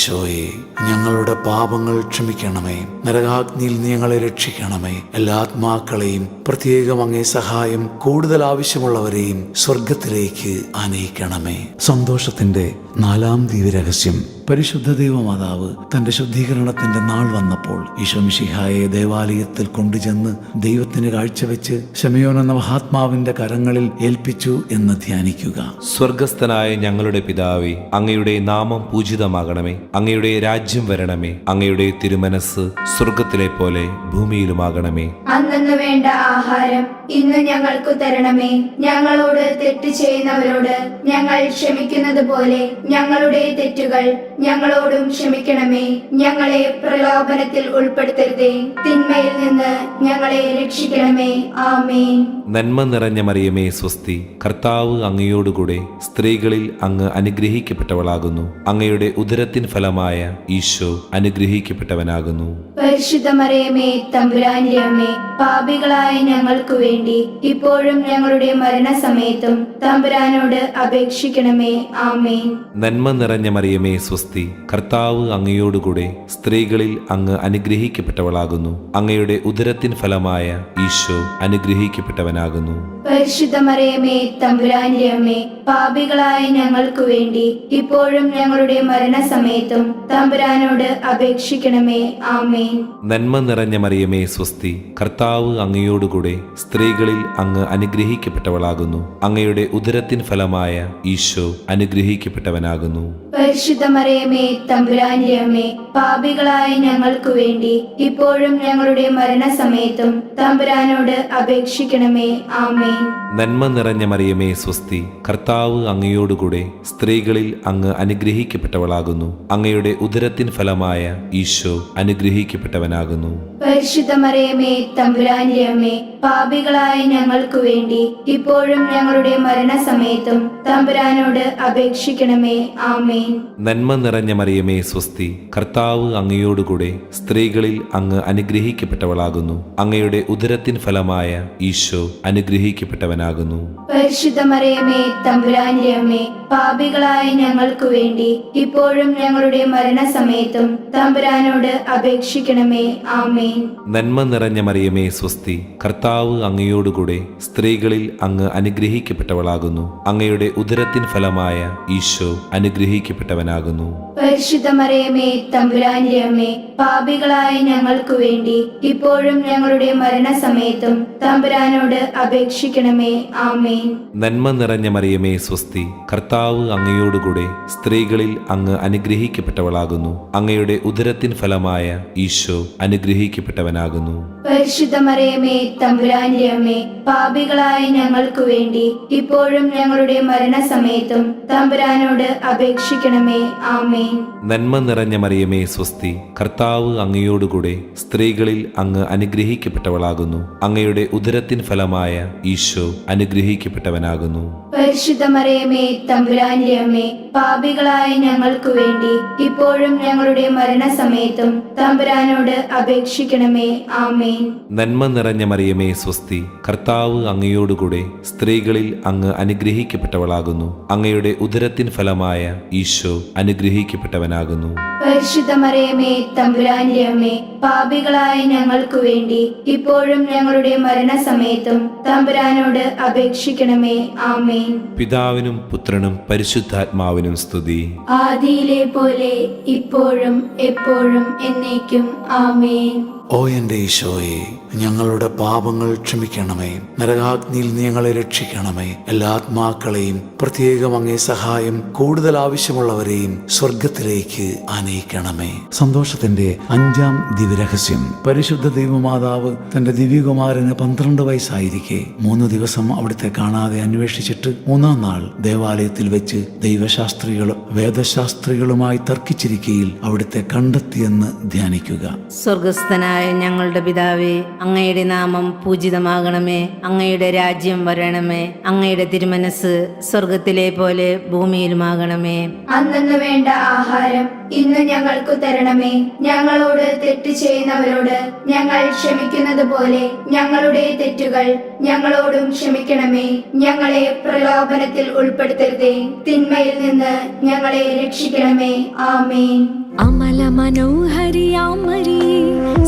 ഈശോയെ, ഞങ്ങളുടെ പാപങ്ങൾ ക്ഷമിക്കണമേ. നരകാഗ്നിയിൽ നീ ഞങ്ങളെ രക്ഷിക്കണമേ. എല്ലാ ആത്മാക്കളെയും, പ്രത്യേകം അങ്ങേ സഹായം കൂടുതൽ ആവശ്യമുള്ളവരെയും സ്വർഗത്തിലേക്ക് ആനയിക്കണമേ. സന്തോഷത്തിന്റെ 4-ാം ദിവ്യരഹസ്യം. പരിശുദ്ധ ദൈവമാതാവ് തന്റെ ശുദ്ധീകരണത്തിന്റെ നാൾ വന്നപ്പോൾ ഈശോ മിശിഹായെ ദേവാലയത്തിൽ കൊണ്ടുചെന്ന് ദൈവത്തിന് കാഴ്ചവെച്ച് ശമയോൻ എന്ന മഹാത്മാവിന്റെ കരങ്ങളിൽ ഏൽപ്പിച്ചു എന്ന് ധ്യാനിക്കുക. സ്വർഗസ്ഥനായ ഞങ്ങളുടെ പിതാവേ, അങ്ങയുടെ നാമം പൂജിതമാകണമേ. അങ്ങയുടെ രാജ്യം വരണമേ. അങ്ങയുടെ തിരുമനസ് സ്വർഗത്തിലെ പോലെ ഭൂമിയിലുമാകണമേ. അന്നു വേണ്ട ആഹാരം ഇന്ന് ഞങ്ങൾക്ക് തരണമേ. ഞങ്ങളോട് തെറ്റ് ചെയ്യുന്നവരോട് ഞങ്ങൾ ക്ഷമിക്കുന്നത് പോലെ ഞങ്ങളുടെ തെറ്റുകൾ ഞങ്ങളോടും ക്ഷമിക്കണമേ. ഞങ്ങളെ പ്രലോഭനത്തിൽ ഉൾപ്പെടുത്തരുതേ, തിന്മയിൽ നിന്ന് ഞങ്ങളെ രക്ഷിക്കണമേ. ആമേൻ. നന്മ നിറഞ്ഞ മറിയമേ സ്വസ്തി, കർത്താവ് അങ്ങയോടുകൂടെ സ്ത്രീകളിൽ അങ്ങ് അനുഗ്രഹിക്കപ്പെട്ടവളാകുന്നു. അങ്ങയുടെ ഉദരത്തിൻ ഫലമായ ഈശോ അനുഗ്രഹിക്കപ്പെട്ടവനാകുന്നു. പരിശുദ്ധ മറിയമേ, തമ്പുരാന്റെ അമ്മേ, പാപികളായ ഞങ്ങൾക്ക് വേണ്ടി ഇപ്പോഴും ഞങ്ങളുടെ മരണസമയത്തും തമ്പുരാനോട് അപേക്ഷിക്കണമേ. ആമേൻ. നന്മ നിറഞ്ഞ മറിയമേ സ്വസ്തി, കർത്താവ് അങ്ങയോടുകൂടെ സ്ത്രീകളിൽ അങ്ങ് അനുഗ്രഹിക്കപ്പെട്ടവളാകുന്നു. അങ്ങയുടെ ഉദരത്തിൻ ഫലമായ ഈശോ അനുഗ്രഹിക്കപ്പെട്ടവനാകുന്നു. പരിശുദ്ധ മറിയമേ, തമ്പുരാന്റെ അമ്മേ, പാപികളായ ഞങ്ങൾക്ക് വേണ്ടി ഇപ്പോഴും ഞങ്ങളുടെ മരണസമയത്തും തമ്പുരാനോട് അപേക്ഷിക്കണമേ. ആമേൻ. നന്മ നിറഞ്ഞ മറിയമേ സ്വസ്തി, കർത്താവ് അങ്ങയോടുകൂടെ സ്ത്രീകളിൽ അങ്ങ് അനുഗ്രഹിക്കപ്പെട്ടവളാകുന്നു. അങ്ങയുടെ ഉദരത്തിൻ ഫലമായ ഈശോ അനുഗ്രഹിക്കപ്പെട്ടവനാകുന്നു. പരിശുദ്ധ മറിയമേ, തമ്പുരാന്റെ അമ്മേ, പാപികളായ ഞങ്ങൾക്ക് വേണ്ടി ഇപ്പോഴും ഞങ്ങളുടെ മരണസമയത്തും തമ്പുരാനോട് അപേക്ഷിക്കണമേ. ആമേൻ. നന്മ നിറഞ്ഞ മറിയമേ സ്വസ്തി, കർത്താവ് അങ്ങയോടുകൂടെ സ്ത്രീകളിൽ അങ്ങ് അനുഗ്രഹിക്കപ്പെട്ടവളാകുന്നു. അങ്ങയുടെ ഉദരത്തിൻ ഫലമായ ഈശോ അനുഗ്രഹിക്കപ്പെട്ടവനാകുന്നു. പരിശുദ്ധ മറിയമേ, തമ്പുരാന്റെ അമ്മേ, പാപികളായ ഞങ്ങൾക്ക് വേണ്ടി ഇപ്പോഴും ഞങ്ങളുടെ മരണസമയത്തും തമ്പുരാനോട് അപേക്ഷിക്കണമേ. ആമേൻ. നന്മ നിറഞ്ഞ മറിയമേ സ്വസ്തി, കർത്താവ് അങ്ങയോടുകൂടെ സ്ത്രീകളിൽ അങ്ങ് അനുഗ്രഹിക്കപ്പെട്ടവളാകുന്നു. അങ്ങയുടെ ഉദരത്തിൻ ഫലമായ ഈശോ അനുഗ്രഹിക്കപ്പെട്ടവനാകുന്നു. പരിശുദ്ധ മറിയമേ, തമ്പുരാന്റെ അമ്മേ, പാപികളായ ഞങ്ങൾക്ക് വേണ്ടി ഇപ്പോഴും ഞങ്ങളുടെ മരണസമയത്തും തമ്പുരാനോട് അപേക്ഷിക്കണമേ. ആമേൻ. നന്മ നിറഞ്ഞ മറിയമേ സ്വസ്തി, കർത്താവ് അങ്ങയോടുകൂടെ സ്ത്രീകളിൽ അങ്ങ് അനുഗ്രഹിക്കപ്പെട്ടവളാകുന്നു. അങ്ങയുടെ ഉദരത്തിൻ ഫലമായ ഈശോ അനുഗ്രഹിക്കപ്പെട്ടവനാകുന്നു. പരിശുദ്ധ മറിയമേ, തമ്പുരാന്റെ അമ്മേ, പാപികളായ ഞങ്ങൾക്ക് വേണ്ടി ഇപ്പോഴും ഞങ്ങളുടെ മരണസമയത്തും തമ്പുരാനോട് അപേക്ഷിക്കണമേ. ആമേൻ. നന്മ നിറഞ്ഞ മറിയമേ സ്വസ്തി, കർത്താവ് അങ്ങയോടുകൂടെ സ്ത്രീകളിൽ അങ്ങ് അനുഗ്രഹിക്കപ്പെട്ടവളാകുന്നു. അങ്ങയുടെ ഉദരത്തിൻ ഫലമായ ഈശോ അനുഗ്രഹിക്കപ്പെട്ടവനാകുന്നു. പരിശുദ്ധ മറിയമേ, തമ്പുരാന്റെ അമ്മേ, പാപികളായ ഞങ്ങൾക്ക് വേണ്ടി ഇപ്പോഴും ഞങ്ങളുടെ മരണസമയത്തും തമ്പുരാനോട് അപേക്ഷിക്കണമേ. ആമേൻ. നന്മ നിറഞ്ഞ മറിയമേ സ്വസ്തി, കർത്താവ് അങ്ങയോടുകൂടെ സ്ത്രീകളിൽ അങ്ങ് അനുഗ്രഹിക്കപ്പെട്ടവളാകുന്നു. അങ്ങയുടെ ഉദരത്തിൻ ഫലമായ ഈശോ അനുഗ്രഹിക്കപ്പെട്ടവനാകുന്നു. പരിശുദ്ധ മറിയമേ, തമ്പുരാന്റെ അമ്മേ, പാപികളായ ഞങ്ങൾക്ക് വേണ്ടി ഇപ്പോഴും ഞങ്ങളുടെ മരണസമയത്തും തമ്പുരാനോട് അപേക്ഷിക്കണമേ. ആമേൻ. നന്മ നിറഞ്ഞ മറിയമേ സ്വസ്തി, കർത്താവ് അങ്ങയോടുകൂടെ സ്ത്രീകളിൽ അങ്ങ് അനുഗ്രഹിക്കപ്പെട്ടവളാകുന്നു. അങ്ങയുടെ ഉദരത്തിൻ ഫലമായ ഈശോ അനുഗ്രഹിക്കപ്പെട്ടവനാകുന്നു. പരിശുദ്ധ മറിയമേ, തമ്പുരാന്റെ അമ്മേ, പാപികളായ ഞങ്ങൾക്ക് വേണ്ടി ഇപ്പോഴും ഞങ്ങളുടെ മരണസമയത്തും തമ്പുരാനോട് അപേക്ഷിക്കണമേ. ആമേൻ. പിതാവിനും പുത്രനും പരിശുദ്ധാത്മാവിനും സ്തുതി. ആദിയിലെ പോലെ ഇപ്പോഴും എപ്പോഴും എന്നേക്കും. ആമേൻ. ഓ എൻ്റെ ഈശോയെ, ഞങ്ങളുടെ പാപങ്ങൾ ക്ഷമിക്കണമേ. നരകാഗ്നിയിൽ നീ ഞങ്ങളെ രക്ഷിക്കണമേ. എല്ലാ ആത്മാക്കളെയും, പ്രത്യേകം അങ്ങേ സഹായം കൂടുതൽ ആവശ്യമുള്ളവരെയും സ്വർഗത്തിലേക്ക് ആനയിക്കണമേ. സന്തോഷത്തിന്റെ 5-ാം ദിവ്യരഹസ്യം. പരിശുദ്ധ ദൈവമാതാവ് തന്റെ ദിവ്യകുമാരന് 12 വയസ്സായിരിക്കെ 3 ദിവസം അവിടുത്തെ കാണാതെ അന്വേഷിച്ചിട്ട് 3-ാം നാൾ ദേവാലയത്തിൽ വെച്ച് ദൈവശാസ്ത്രികളും വേദശാസ്ത്രികളുമായി തർക്കിച്ചിരിക്കയിൽ അവിടുത്തെ കണ്ടെത്തിയെന്ന് ധ്യാനിക്കുക. സ്വർഗസ്ഥനായ ഞങ്ങളുടെ പിതാവേ, അങ്ങയുടെ നാമം പൂജിതമാകണമേ. അങ്ങയുടെ രാജ്യം വരണമേ. അങ്ങയുടെ തിരുമനസ് സ്വർഗത്തിലെ പോലെ ഭൂമിയിലുമാകണമേ. അന്നു വേണ്ട ആഹാരം ഇന്ന് ഞങ്ങൾക്ക് തരണമേ. ഞങ്ങളോട് തെറ്റ് ചെയ്യുന്നവരോട് ഞങ്ങൾ ക്ഷമിക്കുന്നത് പോലെ ഞങ്ങളുടെ തെറ്റുകൾ ഞങ്ങളോടും ക്ഷമിക്കണമേ. ഞങ്ങളെ പ്രലോഭനത്തിൽ ഉൾപ്പെടുത്തരുതേ, തിന്മയിൽ നിന്ന് ഞങ്ങളെ രക്ഷിക്കണമേ. ആമേൻ. അമല മനോഹരിയാം മരിയേ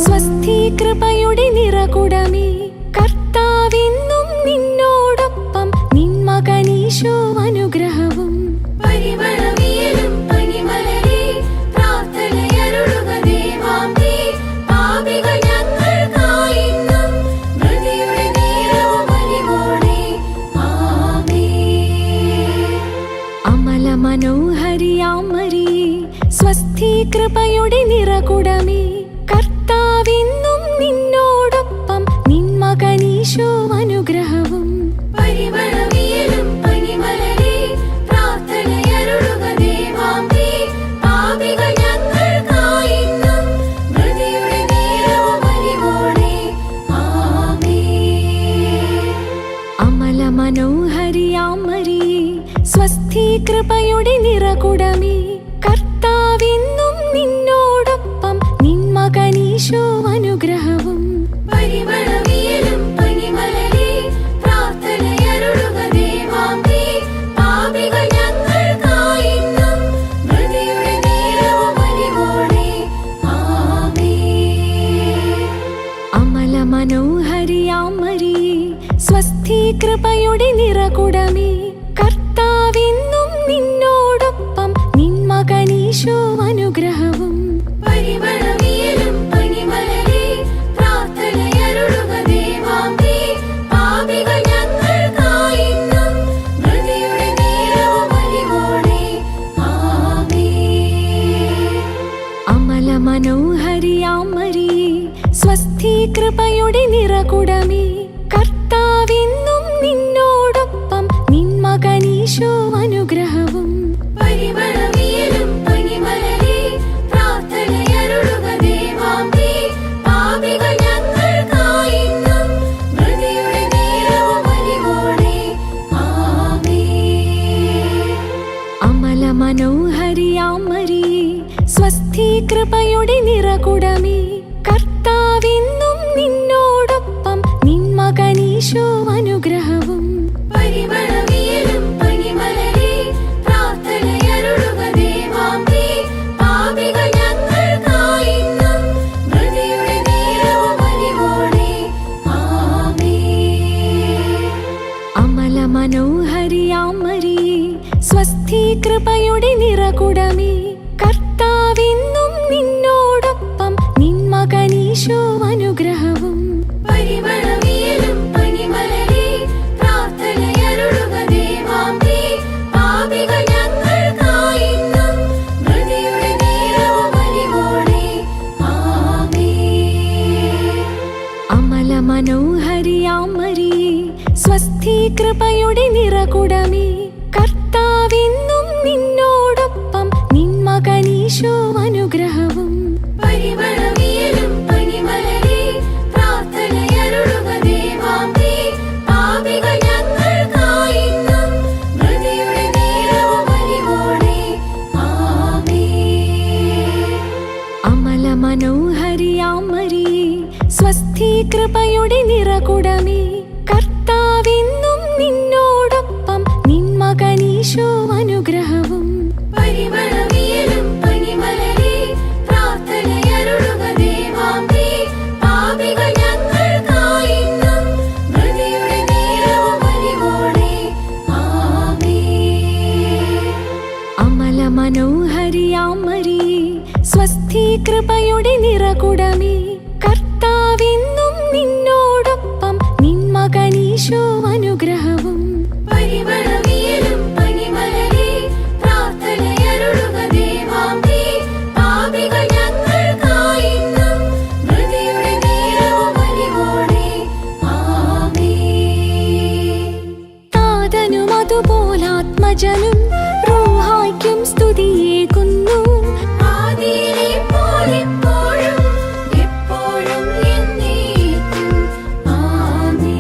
സ്വസ്തി കൃപയുടെ നിറകുടമേ കർത്താവെന്നും നിന്നോടൊപ്പം നിൻ മകനീശോ അനുഗ്രഹവും പരിമളവിയലും പനിമലരേ പ്രാർത്ഥനയരുളുക ദേവാംബേ പാപികൾ ഞങ്ങൾക്കായിന്നും മൃതിയുടെ നേരവും അലിവോടെ ആമേൻ അമല മനോഹരിയാം മരിയേ സ്വസ്തി കൃപയുടെ നിറകുടമേ കർത്താവെന്നും നിന്നോടൊപ്പം നിൻ മകനീശോ അനുഗ്രഹവും പരിമളവിയലും പനിമലരേ പ്രാർത്ഥനയരുളുക ദേവാംബേ പാപികൾ ഞങ്ങൾക്കായിന്നും മൃതിയുടെ നേരവും അലിവോടെ ആമേൻ അമല മനോഹരിയാം മരിയേ സ്വസ്തി കൃപയുടെ നിറകുടമേ കർത്താവെന്നും നിന്നോടൊപ്പം നിൻ മകനീശോ അനുഗ്രഹവും പരിമളവിയലും പനിമലരേ പ്രാർത്ഥനയരുളുക ദേവാംബേ പാപികൾ ഞങ്ങൾക്കായിന്നും മൃതിയുടെ നേരവും അലിവോടെ ആമേൻ അമല മനോഹരിയാം മരിയേ സ്വസ്തി കൃപയുടെ നിറകുടമേ കർത്താവെന്നും നിന്നോടൊപ്പം നിൻ മകനീശോ അനുഗ്രഹവും പരിമളവിയലും പനിമലരേ പ്രാർത്ഥനയരുളുക ദേവാംബേ പാപികൾ ഞങ്ങൾക്കായിന്നും മൃതിയുടെ നേരവും അലിവോടെ ആമേൻ അമല മനോഹരിയാം മരിയേ സ്വസ്തി കൃപയുടെ നിറകുടമേ കർത്താവെന്നും നിന്നോടൊപ്പം നിൻ മകനീശോ അനുഗ്രഹവും പരിമളവിയലും പനിമലരേ പ്രാർത്ഥനയരുളുക ദേവാംബേ പാപികൾ ഞങ്ങൾക്കായിന്നും മൃതിയുടെ നേരവും അലിവോടെ ആമേൻ അമല മനോഹരിയാം മരിയേ സ്വസ്തി കൃപയുടെ നിറകുടമേ കർത്താവെന്നും നിന്നോടൊപ്പം നിൻ മകനീശോ അനുഗ്രഹവും പരിമളവിയലും പനിമലരേ പ്രാർത്ഥനയരുളുക ദേവാംബേ പാപികൾ ഞങ്ങൾക്കായിന്നും മൃതിയുടെ നേരവും അലിവോടെ ആമേൻ അമല മനോഹരിയാം മരിയേ സ്വസ്തി കൃപയുടെ നിറകുടമേ കർത്താവെന്നും നിന്നോടൊപ്പം നിൻ മകനീശോ അനുഗ്രഹവും പരിമളവിയലും പനിമലരേ പ്രാർത്ഥനയരുളുക ദേവാംബേ പാപികൾ ഞങ്ങൾക്കായിന്നും മൃതിയുടെ നേരവും അലിവോടെ ആമേൻ അമല മനോഹരിയാം മരിയേ സ്വസ്തി കൃപയുടെ നിറകുടമേ കർത്താവെന്നും നിന്നോടൊപ്പം നിൻ മകനീശോ അനുഗ്രഹവും പരിമളവിയലും പനിമലരേ പ്രാർത്ഥനയരുളുക ദേവാംബേ പാപികൾ ഞങ്ങൾക്കായിന്നും മൃതിയുടെ നേരവും അലിവോടെ ആമേൻ അമല മനോഹരിയാം മരിയേ സ്വസ്തി കൃപയുടെ നിറകുടമേ കർത്താവെന്നും നിന്നോടൊപ്പം നിൻ മകനീശോ അനുഗ്രഹവും പരിമളവിയലും പനിമലരേ പ്രാർത്ഥനയരുളുക ദേവാംബേ പാപികൾ ഞങ്ങൾക്കായിന്നും മൃതിയുടെ നേരവും അലിവോടെ ആമേൻ അമല മനോഹരിയാം മരിയേ സ്വസ്തി കൃപയുടെ നിറകുടമേ കർത്താവെന്നും നിന്നോടൊപ്പം നിൻ മകനീശോ അനുഗ്രഹവും പരിമളവിയലും പനിമലരേ പ്രാർത്ഥനയരുളുക ദേവാംബേ പാപികൾ ഞങ്ങൾക്കായിന്നും മൃതിയുടെ നേരവും അലിവോടെ ആമേൻ താതനും അതുപോലാത്മജനും റൂഹായ്ക്കും സ്തുതിയേകുന്നു ആദിയിലെ പോലെപ്പോഴും എപ്പോഴും എന്നേക്കും ആമേൻ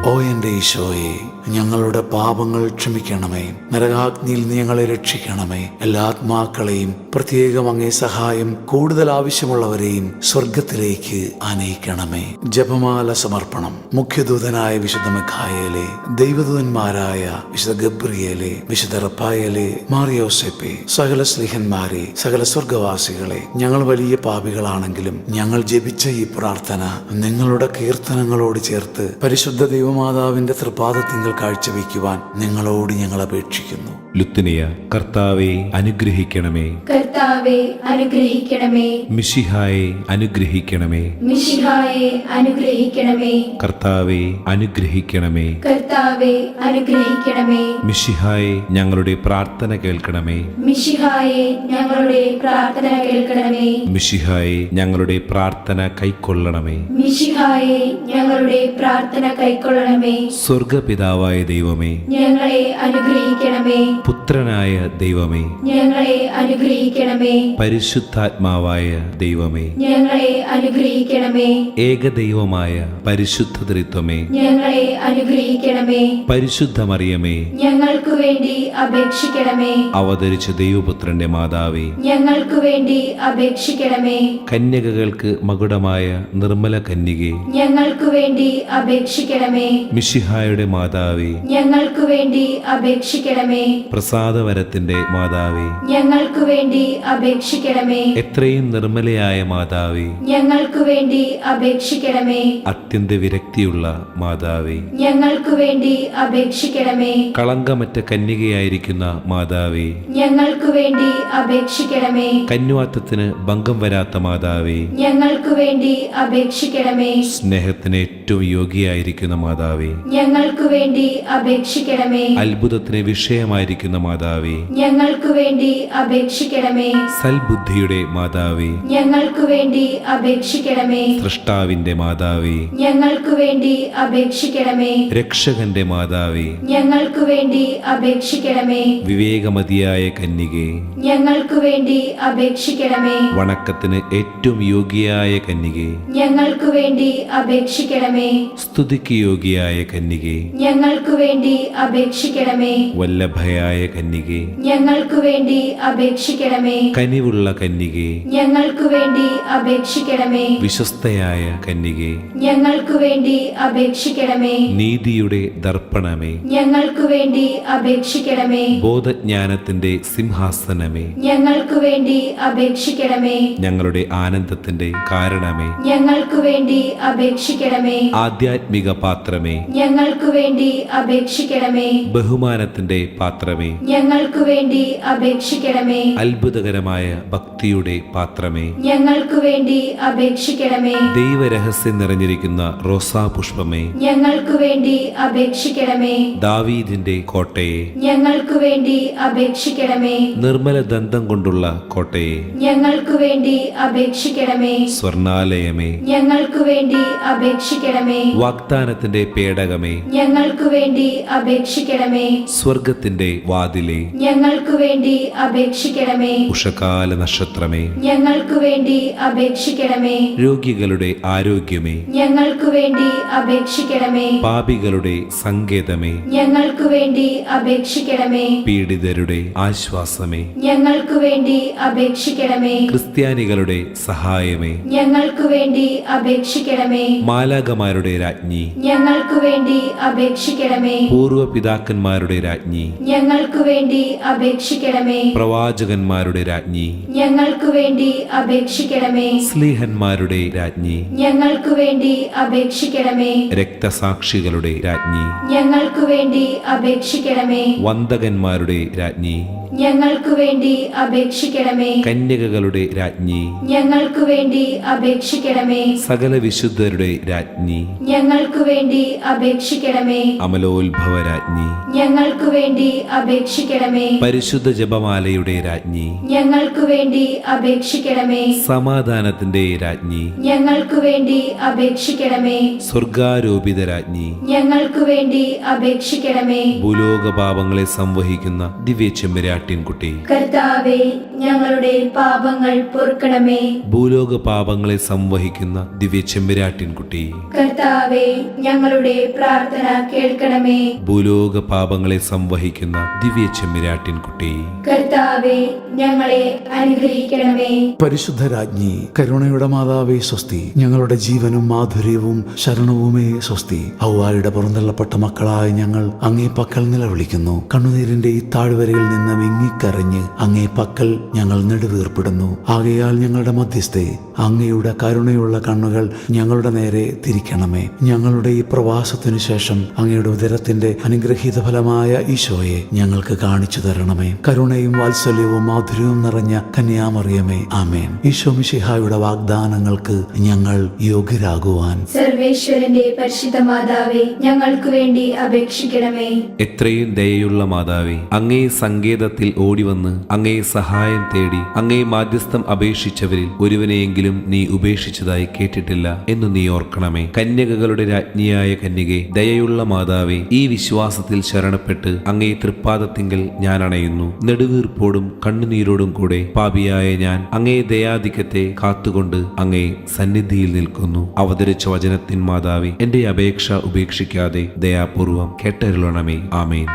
ഓ എൻ്റെ ഈശോയെ, ഞങ്ങളുടെ പാപങ്ങൾ ക്ഷമിക്കണമേ. നരകാഗ്നിയിൽ നീ ഞങ്ങളെ രക്ഷിക്കണമേ. എല്ലാ ആത്മാക്കളെയും പ്രത്യേകം അങ്ങേ സഹായം കൂടുതൽ ആവശ്യമുള്ളവരെയും സ്വർഗത്തിലേക്ക് ആനയിക്കണമേ. ജപമാല സമർപ്പണം. മുഖ്യദൂതനായ വിശുദ്ധ മിഖായേലേ, ദൈവദൂതന്മാരായ വിശുദ്ധ ഗബ്രിയേലേ, വിശുദ്ധ റഫായേലേ, മാറിയോസേപ്പേ, സകല സ്ലീഹന്മാരെ, സകല സ്വർഗവാസികളെ, ഞങ്ങൾ വലിയ പാപികളാണെങ്കിലും ഞങ്ങൾ ജപിച്ച ഈ പ്രാർത്ഥന നിങ്ങളുടെ കീർത്തനങ്ങളോട് ചേർത്ത് പരിശുദ്ധ ദൈവമാതാവിന്റെ തൃപാദത്തിങ്കൽ കാഴ്ചവെക്കുവാൻ നിങ്ങളോട് ഞങ്ങൾ അപേക്ഷിക്കുന്നു. ലുത്തിനിയ. കർത്താവെ അനുഗ്രഹിക്കണമേ. കർത്താവെ അനുഗ്രഹിക്കണമേ. മിശിഹായെ അനുഗ്രഹിക്കണമേ. മിശിഹായെ അനുഗ്രഹിക്കണമേ. കർത്താവെ അനുഗ്രഹിക്കണമേ. കർത്താവെ അനുഗ്രഹിക്കണമേ. മിശിഹായെ ഞങ്ങളുടെ പ്രാർത്ഥന കേൾക്കണമേ. മിശിഹായെ ഞങ്ങളുടെ പ്രാർത്ഥന കേൾക്കണമേ. മിശിഹായെ ഞങ്ങളുടെ പ്രാർത്ഥന കൈക്കൊള്ളണമേ. മിശിഹായെ ഞങ്ങളുടെ പ്രാർത്ഥന കൈക്കൊള്ളണമേ. സ്വർഗപിതാവായ ദൈവമേ, ഞങ്ങളെ അനുഗ്രഹിക്കണമേ. പുത്രനായ ദൈവമേ, ഞങ്ങളെ അനുഗ്രഹിക്കണമേ. പരിശുദ്ധാത്മാവായ ദൈവമേ, ഞങ്ങളെ അനുഗ്രഹിക്കണമേ. ഏകദൈവമായ പരിശുദ്ധ ത്രിത്വമേ, ഞങ്ങളെ അനുഗ്രഹിക്കണമേ. പരിശുദ്ധ മറിയമേ, ഞങ്ങൾക്കു വേണ്ടി അപേക്ഷിക്കണമേ. അവതരിച്ച ദൈവപുത്രന്റെ മാതാവേ, ഞങ്ങൾക്കു വേണ്ടി അപേക്ഷിക്കണമേ. കന്യകകൾക്ക് മകുടമായ നിർമ്മല കന്യകേ, ഞങ്ങൾക്കു വേണ്ടി അപേക്ഷിക്കണമേ. മിശിഹായുടെ മാതാവേ, ഞങ്ങൾക്കു വേണ്ടി അപേക്ഷിക്കണമേ. പ്രസാദവരത്തിന്റെ മാതാവേ, ഞങ്ങൾക്കു വേണ്ടി അപേക്ഷിക്കണമേ. എത്രയും നിർമ്മലയായ മാതാവേ, ഞങ്ങൾക്കു വേണ്ടി അപേക്ഷിക്കണമേ. അത്യന്ത വിരക്തിയുള്ള മാതാവേ, ഞങ്ങൾക്കു വേണ്ടി അപേക്ഷിക്കണമേ. കളങ്കമറ്റ കന്യകയായിരിക്കുന്ന മാതാവേ, ഞങ്ങൾക്കു വേണ്ടി അപേക്ഷിക്കണമേ. കന്യാത്വത്തിന് ഭംഗം വരാത്ത മാതാവേ, ഞങ്ങൾക്കു വേണ്ടി അപേക്ഷിക്കണമേ. സ്നേഹത്തിന് ഏറ്റവും യോഗ്യയായിരിക്കുന്ന മാതാവേ, ഞങ്ങൾക്കു വേണ്ടി അപേക്ഷിക്കണമേ. അത്ഭുതത്തിന് വിഷയമായിരിക്കുന്ന മാതാവേ, ഞങ്ങൾക്കു വേണ്ടി അപേക്ഷിക്കണമേ. സൽബുദ്ധിയുടെ മാതാവേ, ഞങ്ങൾക്കു വേണ്ടി അപേക്ഷിക്കണമേ. സൃഷ്ടാവിന്റെ മാതാവേ, ഞങ്ങൾക്കു വേണ്ടി അപേക്ഷിക്കണമേ. രക്ഷകന്റെ മാതാവേ, ഞങ്ങൾക്കു വേണ്ടി അപേക്ഷിക്കണമേ. വിവേകമതിയായ കന്യകേ, ഞങ്ങൾക്കു വേണ്ടി അപേക്ഷിക്കണമേ. വണക്കത്തിന് ഏറ്റവും യോഗ്യയായ കന്യകേ, ഞങ്ങൾക്കു വേണ്ടി അപേക്ഷിക്കണമേ. സ്തുതിക്ക് യോഗ്യയായ കന്യകേ, ഞങ്ങൾക്കു വേണ്ടി അപേക്ഷിക്കണമേ. വല്ലഭയായ കന്യകേ, ഞങ്ങൾക്കു വേണ്ടി അപേക്ഷിക്കണമേ. കനിവുള്ള കന്യകേ, ഞങ്ങൾക്കു വേണ്ടി അപേക്ഷിക്കണമേ. വിശ്വസ്തയായ കന്യകേ, ഞങ്ങൾക്കു വേണ്ടി അപേക്ഷിക്കണമേ. നീതിയുടെ ദർപ്പണമേ, ഞങ്ങൾക്കു വേണ്ടി അപേക്ഷിക്കണമേ. ബോധജ്ഞാനത്തിന്റെ സിംഹാസനമേ, ഞങ്ങൾക്കു വേണ്ടി അപേക്ഷിക്കണമേ. ഞങ്ങളുടെ ആനന്ദത്തിന്റെ കാരണമേ, ഞങ്ങൾക്കു വേണ്ടി അപേക്ഷിക്കണമേ. ആധ്യാത്മിക പാത്രമേ, ഞങ്ങൾക്കു വേണ്ടി അപേക്ഷിക്കണമേ. ബഹുമാനത്തിന്റെ പാത്രമേ, ഞങ്ങൾക്കു വേണ്ടി അപേക്ഷിക്കണമേ. അത്ഭുതകരമായ ഭക്തിയുടെ പാത്രമേ, ഞങ്ങൾക്കു വേണ്ടി അപേക്ഷിക്കണമേ. ദൈവരഹസ്യം നിറഞ്ഞിരിക്കുന്ന റോസാപുഷ്പമേ, ഞങ്ങൾക്കു വേണ്ടി അപേക്ഷിക്കണമേ. ദാവീദിന്റെ കോട്ടയെ, ഞങ്ങൾക്കു വേണ്ടി അപേക്ഷിക്കണമേ. നിർമ്മല ദന്തം കൊണ്ടുള്ള കോട്ടയെ, ഞങ്ങൾക്കു വേണ്ടി അപേക്ഷിക്കണമേ. സ്വർണാലയമേ, ഞങ്ങൾക്കു വേണ്ടി അപേക്ഷിക്കണമേ. വാഗ്ദാനത്തിന്റെ പേടകമേ, ഞങ്ങൾക്കു വേണ്ടി അപേക്ഷിക്കണമേ. സ്വർഗത്തിന്റെ വാതിലേ, ഞങ്ങൾക്കു വേണ്ടി അപേക്ഷിക്കണമേ. ഉഷകാല നക്ഷത്രമേ, ഞങ്ങൾക്കു വേണ്ടി അപേക്ഷിക്കണമേ. രോഗികളുടെ ആരോഗ്യമേ, ഞങ്ങൾക്കു വേണ്ടി അപേക്ഷിക്കണമേ. പാപികളുടെ സങ്കേതമേ, ഞങ്ങൾക്കു വേണ്ടി അപേക്ഷിക്കണമേ. പീഡിതരുടെ ആശ്വാസമേ, ഞങ്ങൾക്കു വേണ്ടി അപേക്ഷിക്കണമേ. ക്രിസ്ത്യാനികളുടെ സഹായമേ, ഞങ്ങൾക്കു വേണ്ടി അപേക്ഷിക്കണമേ. മാലാകമാരുടെ രാജ്ഞി, ഞങ്ങൾക്കു വേണ്ടി അപേക്ഷിക്കണമേ. പൂർവ്വ പിതാക്കന്മാരുടെ രാജ്ഞി, ഞങ്ങൾക്കു വേണ്ടി അപേക്ഷിക്കണമേ. പ്രവാചകന്മാരുടെ രാജ്ഞി, ഞങ്ങൾക്കു വേണ്ടി അപേക്ഷിക്കണമേ. സ്ലീഹന്മാരുടെ രാജ്ഞി, ഞങ്ങൾക്കു വേണ്ടി അപേക്ഷിക്കണമേ. രക്തസാക്ഷികളുടെ രാജ്ഞി, ഞങ്ങൾക്കു വേണ്ടി അപേക്ഷിക്കണമേ. വന്ദകന്മാരുടെ രാജ്ഞി, ഞങ്ങൾക്കു വേണ്ടി അപേക്ഷിക്കണമേ. കന്യകകളുടെ രാജ്ഞി, ഞങ്ങൾക്കു വേണ്ടി അപേക്ഷിക്കണമേ. സകല വിശുദ്ധരുടെ രാജ്ഞി, ഞങ്ങൾക്കു വേണ്ടി അപേക്ഷിക്കണമേ. അമലോത്ഭവ രാജ്ഞി, ഞങ്ങൾക്കു വേണ്ടി അപേക്ഷിക്കണമേ. പരിശുദ്ധ ജപമാലയുടെ രാജ്ഞി, ഞങ്ങൾക്കു വേണ്ടി അപേക്ഷിക്കണമേ. സമാധാനത്തിന്റെ രാജ്ഞി, ഞങ്ങൾക്കു വേണ്ടി അപേക്ഷിക്കണമേ. സ്വർഗാരോപിത രാജ്ഞി, ഞങ്ങൾക്കു വേണ്ടി അപേക്ഷിക്കണമേ. ഭൂലോക പാപങ്ങളെ സംവഹിക്കുന്ന ദിവ്യ ചെമ്പരാട്ടിൻകുട്ടി, കർത്താവേ, ഞങ്ങളുടെ പാപങ്ങൾ പൊറുക്കണമേ. ഭൂലോക പാപങ്ങളെ സംവഹിക്കുന്ന ദിവ്യ ചെമ്പരാട്ടിൻകുട്ടി, കർത്താവേ, ഞങ്ങളുടെ പ്രാർത്ഥന കേൾക്കണമേ. ഭൂലോക പാപങ്ങളെ സംവഹിക്കുന്ന ദിവ്യ ചെമ്പരാട്ടിൻകുട്ടി, കർത്താവേ, ഞങ്ങളെ അനുഗ്രഹിക്കണമേ. പരിശുദ്ധ രാജ്ഞി, കരുണയുടെ മാതാവേ സ്വസ്തി. ഞങ്ങളുടെ ജീവനും മാധുര്യവും ശരണവുമേ സ്വസ്തി. ഹൗവായുടെ പുറന്തള്ളപ്പെട്ട മക്കളായ ഞങ്ങൾ അങ്ങേ പക്കൽ നിലവിളിക്കുന്നു. കണ്ണുനീരിന്റെ ഈ താഴ്വരയിൽ നിന്ന് വിങ്ങിക്കരഞ്ഞ് അങ്ങേ പക്കൽ ഞങ്ങൾ നെടുവീർപ്പെടുന്നു. ആകയാൽ ഞങ്ങളുടെ മധ്യസ്ഥെ, അങ്ങയുടെ കരുണയുള്ള കണ്ണുകൾ ഞങ്ങളുടെ നേരെ തിരിക്കണമേ. ഞങ്ങളുടെ ഈ പ്രവാസത്തിനു ശേഷം അങ്ങയുടെ ഉദരത്തിന്റെ അനുഗ്രഹീത ഫലമായ ഈശോയെ ഞങ്ങൾക്ക് കാണിച്ചു തരണമേ. കരുണയും വാത്സല്യവും മാധുര്യവും നിറഞ്ഞ കന്യാമറിയമേ, ആമേൻ. ഈശോ മിശിഹായുടെ വാഗ്ദാനങ്ങൾക്ക് ഞങ്ങൾ യോഗ്യരാകുവാൻ സർവേശ്വരന്റെ പരിശുദ്ധ മാതാവേ, ഞങ്ങൾക്കു വേണ്ടി അപേക്ഷിക്കണമേ. എത്രയും ദയയുള്ള മാതാവേ, അങ്ങേ സങ്കേതത്തിൽ ഓടിവന്ന് അങ്ങേ സഹായം തേടി അങ്ങേ മാധ്യസ്ഥം അപേക്ഷിച്ചവരിൽ ഒരുവനെയെങ്കിലും നീ ഉപേക്ഷിച്ചതായി കേട്ടിട്ടില്ല എന്ന് നീ ഓർക്കണമേ. കന്യകകളുടെ രാജ്ഞിയായ കന്യകെ, ദയയുള്ള മാതാവേ, ഈ വിശ്വാസത്തിൽ ശരണപ്പെട്ട് അങ്ങേ തൃപ്പാദത്തിങ്കൽ ഞാൻ അണയുന്നു. നെടുവീർപ്പോടും കണ്ണുനീരോടും കൂടെ പാപിയായ ഞാൻ അങ്ങേ ദയാധിക്യത്തെ കാത്തുകൊണ്ട് അങ്ങേ സന്നിധിയിൽ നിൽക്കുന്നു. അവതരിച്ച വചനത്തിൻ മാതാവേ, എന്റെ അപേക്ഷ ഉപേക്ഷിക്കാതെ ദയാപൂർവം കേട്ടരുളണമേ. ആമേൻ.